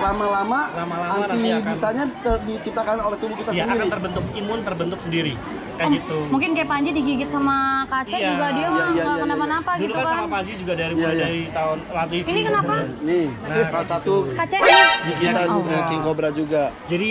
lama-lama nanti akan bisanya diciptakan oleh tubuh kita ya, sendiri. akan terbentuk sendiri kayak gitu. Mungkin kayak Panji digigit sama kaca Iya. juga dia mah nggak kenapa-napa Dulu gitu kan kan. sama Panji juga dari tahun Latif. Ini kenapa? Nih, salah satu Kaca ini. gigitan King Cobra juga. Jadi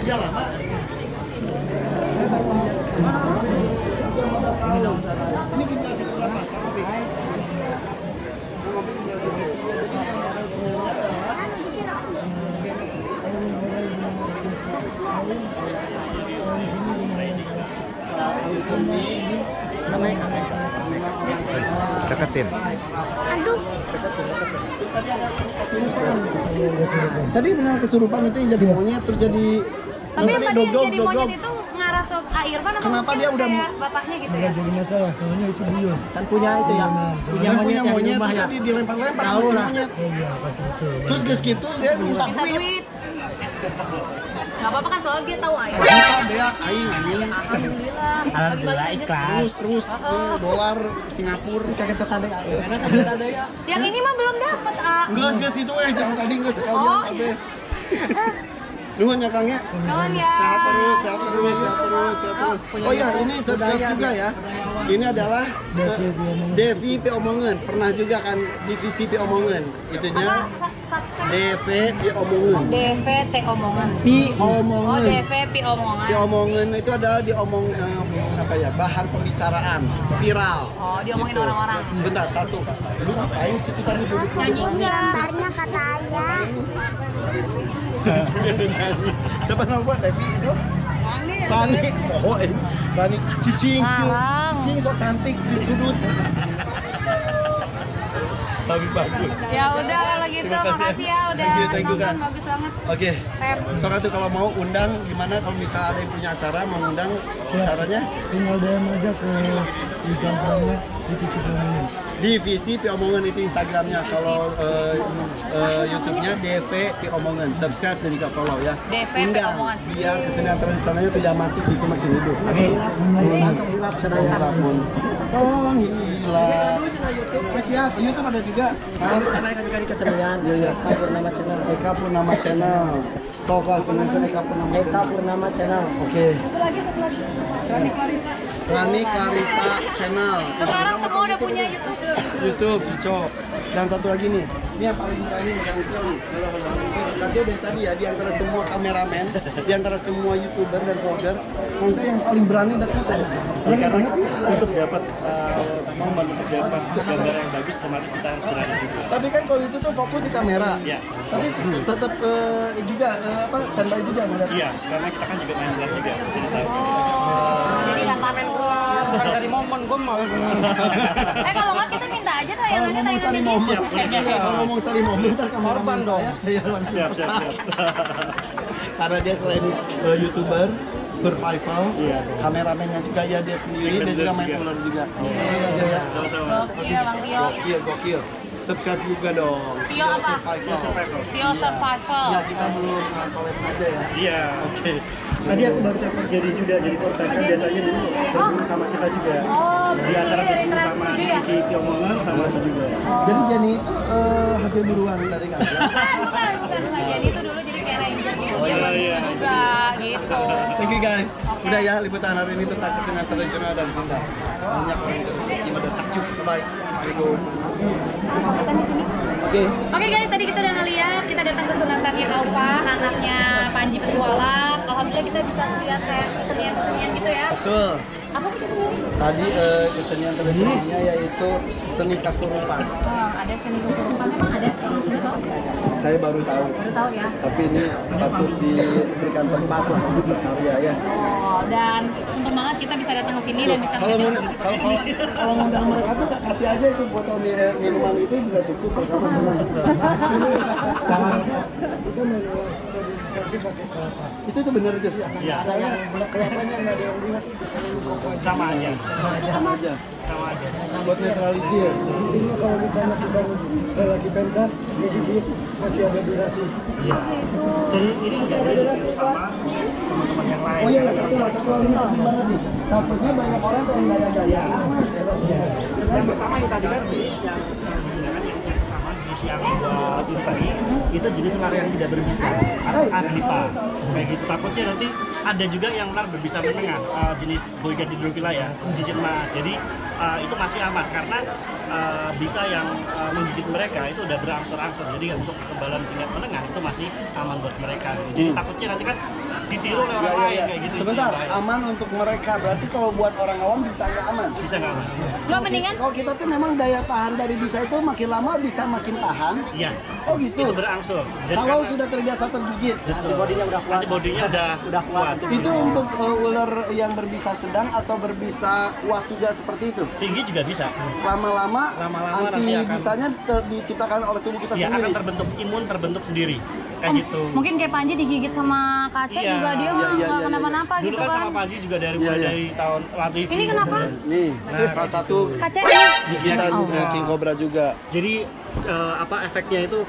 Udah lama. Ini generasi berapa? Deketin. Tadi benar kesurupan itu yang jadi monyet terus jadi. Tapi yang tadi yang jadi dog. monyet itu ngarah ke Kak Irfan atau Kenapa mungkin dia udah kayak bapaknya gitu ya? Jadi masalah, soalnya itu buyut. Kan punya itu ya. Punya monyet terus dia dilempar-lempar sama si monyet. Iya, pasti itu. Terus guys gitu dia minta Minta duit. duit. Gak apa-apa kan soalnya dia tahu ayah. Minta dia aing anjing. Alhamdulillah. Alhamdulillah ikhlas. Terus dolar Singapura kaget kesana ya. Yang ini mah belum dapat, ah. Geus itu jangan tadi geus sekalian Oh, kabeh. Nuhun ya Kang ya. Nuhun ya. Sehat terus. Oh iya, ini subscribe juga ya. Ini adalah Devi P Omongan. Pernah juga kan divisi P Omongan. Itunya DV P Omongan. DVT omongan. P Omongan. Oh, DVP omongan. P Omongan itu adalah diomong apa ya? Bahan pembicaraan viral. Oh, diomongin Gitu. orang-orang. Sebentar, satu. Lu ngapain situ tadi duduk Nyanyi Gambarnya kata ayah. Siapa nama buat Devi itu? Bani. Oh, Bani Cicing. Larang. Cicing sok cantik di sudut. Tapi bagus. Ya udah kalau gitu, Terima kasih. makasih ya udah Thank you, nonton, Kak. bagus banget. Oke. Rem. Soalnya tuh kalau mau undang gimana kalau misalnya ada yang punya acara mau undang caranya Tinggal DM aja ke Instagramnya divisi Pemenang. divisi Pi Omongan itu Instagramnya, kalau YouTube-nya DV Pi Omongan. Subscribe dan juga follow ya. DV Pi Undang, Omongan. biar kesenian tradisionalnya tidak mati, bisa makin hidup. Amin. Oh, hilang. Siap, YouTube ada juga. Kesenian, iya, Purnama Channel. Eka Purnama Channel. Sofa senang Eka Purnama Channel. Oke. Rani Karisa Channel. Sekarang semua udah punya YouTube. Cocok. Dan satu lagi nih, ini yang paling berani megang video nih. Kacau dari tadi ya, di antara semua kameramen, di antara semua YouTuber dan vlogger, Kangga yang paling berani dan siapa? Berani banget sih. Untuk dapat momen, untuk dapat gambar yang bagus, otomatis kita harus berani juga. Tapi kan kalau itu tuh fokus di kamera. Iya. Tapi tetap juga standby juga melihat. Iya, karena kita kan juga main silat juga, jadi tahu. Jadi nggak tamen Dari momen gue mau. kalau nggak kita minta aja tayangannya tayangan ini. Kalau mau cari momen ntar kameramen dong. Saya langsung Siap, siap, pecat. siap. Karena dia selain YouTuber, survival, Iya. kameramennya juga ya dia sendiri dan juga main ular juga. Iya dia ya. Sama-sama. Gokil, Bang Tio. Gokil. Subscribe juga dong. Tio apa? Survival. Tio Survival. Ya kita belum collab saja ya. Iya. Oke. Tadi aku baru telepon jadi juga, jadi kontes kan biasanya dulu berguru sama kita juga. Oh, Di acara dari berguru Trans sama Studio ya? si Omongan sama aku juga. Jadi Jenny itu hasil buruan dari Kang. Bukan. Jadi itu dulu jadi kayak ranger gitu. Oh, Dia iya, bantu iya. juga gitu. Thank you guys. Udah ya liputan hari ini tentang kesenian tradisional dan Sunda. Banyak orang terima pada takjub. Bye. Assalamualaikum. Oke. Oke guys, tadi kita udah ngeliat, kita datang ke sunatannya Alfa, anaknya Panji Petualang. Alhamdulillah kita bisa lihat kayak kesenian-kesenian gitu ya. Betul. Apa sih kesenian? Tadi kesenian tradisionalnya yaitu seni kasurupan. Ada seni kesurupan, memang ada orang Sunda tahu? Saya baru tahu. Baru tahu ya. Tapi ini patut diberikan tempat lah untuk berkarya ya. Oh, dan untung banget kita bisa datang ke sini dan bisa Kalau ngeliat. kalau ngundang mereka tuh kasih aja itu botol minuman itu juga cukup pertama senang. Itu tuh bener itu. Iya. Saya kelihatannya nggak ada yang lihat. Sama aja. Sama aja. Sama aja. Buat netralisir. Intinya kalau misalnya kita lagi pentas, digigit masih ada durasi. Iya. Jadi ini nggak boleh ditiru sama teman-teman yang lain. Oh iya, satu hal ini penting banget nih. Takutnya banyak orang yang gaya-gaya. Yang pertama yang tadi kan jenis yang menggunakan yang pertama jenis yang buat imperi itu jenis ular yang tidak berbisa atau agripa kayak gitu. Takutnya nanti ada juga yang ular berbisa menengah jenis Boyga dendrophila ya, cicit mas. Jadi itu masih aman karena bisa yang menggigit mereka itu udah berangsur-angsur. Jadi untuk kekebalan tingkat menengah itu masih aman buat mereka. Jadi takutnya nanti kan ditiru oleh orang lain kayak gitu. Sebentar, Itu bahaya. aman untuk mereka. Berarti kalau buat orang awam bisa nggak aman? Bisa nggak aman? Nggak mendingan? Kalau kita tuh memang daya tahan dari bisa itu makin lama bisa makin tahan. Iya. Oh gitu. Itu berangsur. Jadi Kalau karena sudah terbiasa tergigit. antibodinya udah kuat. Itu untuk ular yang berbisa sedang atau berbisa kuat juga seperti itu. Tinggi juga bisa. Lama-lama Lama-lama anti nanti akan- bisanya diciptakan oleh tubuh kita Ya sendiri. akan terbentuk sendiri kayak gitu. Mungkin kayak Panji digigit sama kaca Iya. juga dia Iya, mah iya, nggak iya, kenapa-napa Dulu gitu kan sama kan. Panji juga dari Iya, mulai iya. dari tahun Latif. Ini kenapa? Nih, salah satu Kaca ini. gigitan king cobra juga. Jadi efeknya itu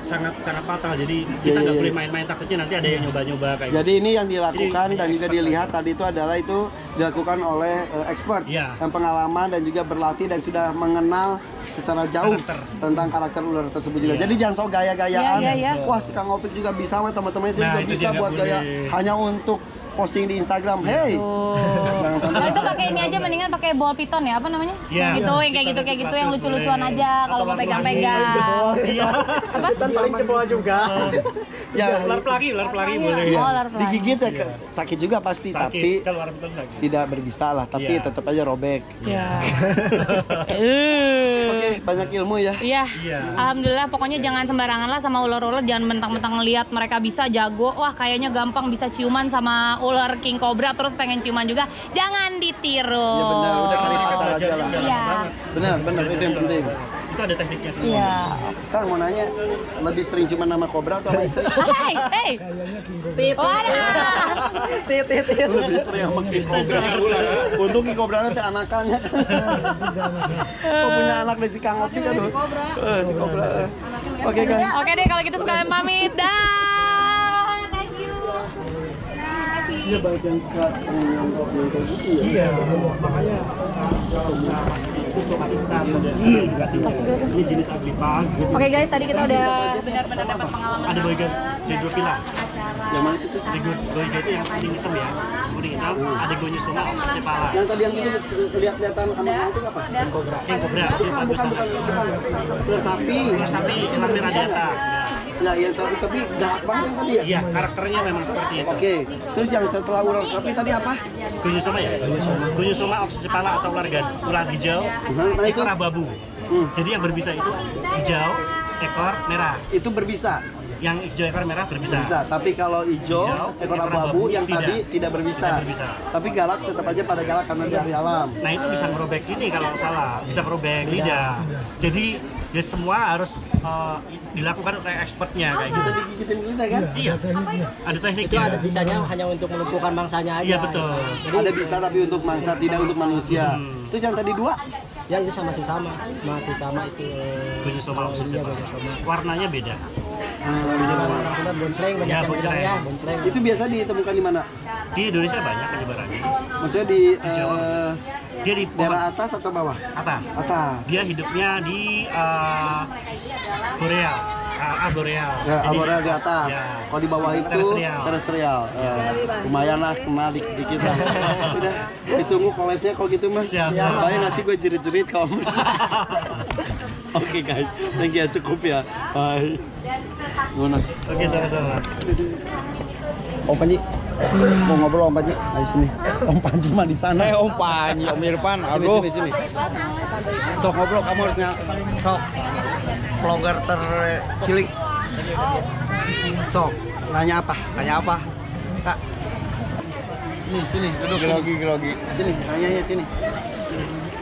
sangat fatal. Jadi kita Iya, nggak iya, boleh iya. main-main, takutnya nanti ada yang nyoba-nyoba kayak Jadi ini yang dilakukan Jadi, dan juga dilihat tadi itu adalah itu dilakukan oleh expert Iya. yang pengalaman dan juga berlatih dan sudah mengenal secara jauh Karakter. tentang karakter ular tersebut juga. Iya. Jadi jangan sok gaya-gayaan. Iya, iya, iya. Wah, si Kang Opik juga bisa, sama teman-temannya sih Nah, juga itu bisa dia nggak buat gaya boleh. hanya untuk posting di Instagram. Hey. Jangan sampai. Kalau itu pakai ini aja mendingan pakai ball piton ya, apa namanya? Iya. Gitu, yang kayak gitu yang lucu-lucuan aja kalau mau pegang-pegang. Iya. Apa? paling cebola juga. Ya, Ular pelagi boleh. iya. Oh, ular pelagi. Digigit ya sakit juga pasti, Sakit tapi kalau ular pelagi sakit. tidak berbisa lah, tapi Iya. tetap aja robek. Iya. Oke, banyak ilmu ya. Iya. Iya. Alhamdulillah, pokoknya jangan sembarangan lah sama ular-ular, jangan mentang-mentang ngelihat mereka bisa jago, wah kayaknya gampang bisa ciuman sama ular king cobra terus pengen ciuman juga. Jangan ditiru. Iya benar, udah cari pacar aja lah. Iya. Benar, itu yang penting. Itu ada tekniknya semua. Iya. Kang mau nanya, lebih sering cuma nama kobra atau sama istri? Hei, hei. Kayaknya King Cobra. Waduh. Lebih sering sama king cobra. Untung king cobra nanti anakannya. Kok punya anak dari si Kang Opik aduh. Si kobra. Oke guys. Oke deh kalau gitu sekalian pamit. Dah. Thank you. Iya banyak yang suka menganggap yang kayak gitu ya. Iya, makanya untuk kita ini jenis agripag. Oke guys, tadi kita udah benar-benar dapat pengalaman. Ada boyga dendropila. Yang mana itu? Ada boyga itu yang kuning hitam ya, kuning hitam. Ada gonyosoma obsesipala. Yang tadi yang itu lihat-lihatan anak itu apa? King cobra, dia Bukan. Ular sapi. Ular sapi, sapi radiata. Nah, yang tapi galak banget yang tadi ya. Iya, karakternya memang seperti itu. Oke. Terus yang setelah ular sapi tadi apa? Gonyosoma ya, gonyosoma obsesipala atau ular hijau, Nah, itu ekor abu-abu. Jadi yang berbisa itu hijau, ekor merah. itu berbisa. Yang hijau ekor merah berbisa. Bisa, tapi kalau hijau, Hijau, ekor ekor abu-abu yang tidak. tadi tidak berbisa. Tidak berbisa. Tapi galak tetap aja pada galak karena dari alam. Nah itu bisa merobek ini kalau nggak salah, bisa merobek lidah. Jadi ya semua harus dilakukan oleh expertnya kayak gitu. Kita digigitin lidah kan? Iya, ada tekniknya. Ada sisanya hanya untuk melumpuhkan mangsanya aja. Iya betul. Ada bisa tapi untuk mangsa, tidak untuk manusia. Terus yang tadi dua, Ya itu masih sama itu. Gonyosoma obsesipala. Warnanya beda. Orang bonceng banyak Ya, yang bilang ya, bonceng. bonceng. itu biasa ditemukan di mana? Di Indonesia banyak penyebarannya. Maksudnya di Dia di daerah atas atau bawah? atas. Atas. Dia hidupnya di Boreal. Boreal. Ya, Jadi- aborel di atas. Ya. Kalau di bawah itu terestrial. Lumayan lah, kena dikit lah. Udah, ditunggu collab-nya kalau gitu mas. Siap. Bayang nggak sih gue jerit-jerit kalau mas. Oke guys, thank you, cukup ya. Bye. Bonus. Oke, sama-sama. Om Panji, mau ngobrol Om Panji? Ayo sini. Om Panji mah di sana. Om Panji, Om Irfan, Sini. Sok ngobrol, kamu harusnya. Sok. vlogger tercilik. Sok. Nanya apa? Tanya apa? Kak. Sini, duduk. Grogi. Sini, nanyanya sini.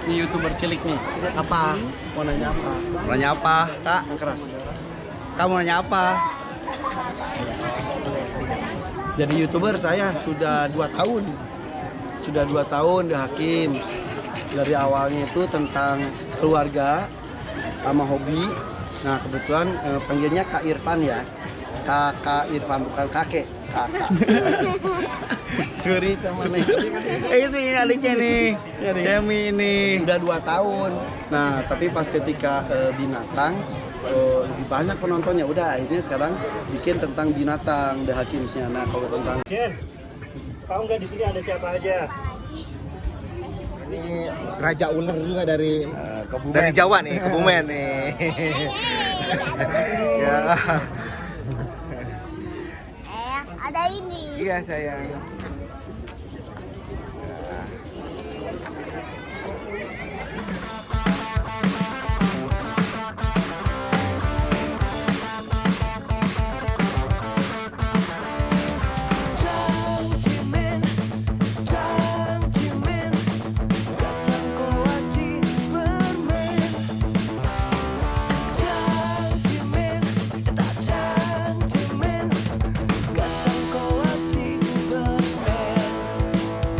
Ini YouTuber cilik nih. Apa? Mau nanya apa? Nanya apa, Kak? Yang keras. Kamu nanya apa? Jadi YouTuber saya sudah 2 tahun. Sudah 2 tahun di Hakim. Dari awalnya itu tentang keluarga sama hobi. Nah, kebetulan panggilnya Kak Irfan ya. Kakak Irfan, bukan kakek. Kakak. Sorry sama nih. Itu ini adiknya nih. Cemi ini. Udah 2 tahun. Nah, tapi pas ketika binatang lebih banyak penontonnya. Udah akhirnya sekarang bikin tentang binatang The Hakimsnya. Nah, kalau tentang Jen, tahu nggak di sini ada siapa aja? Ini raja ular juga dari Jawa nih, Kebumen nih. Ya. Ada ini. Iya sayang.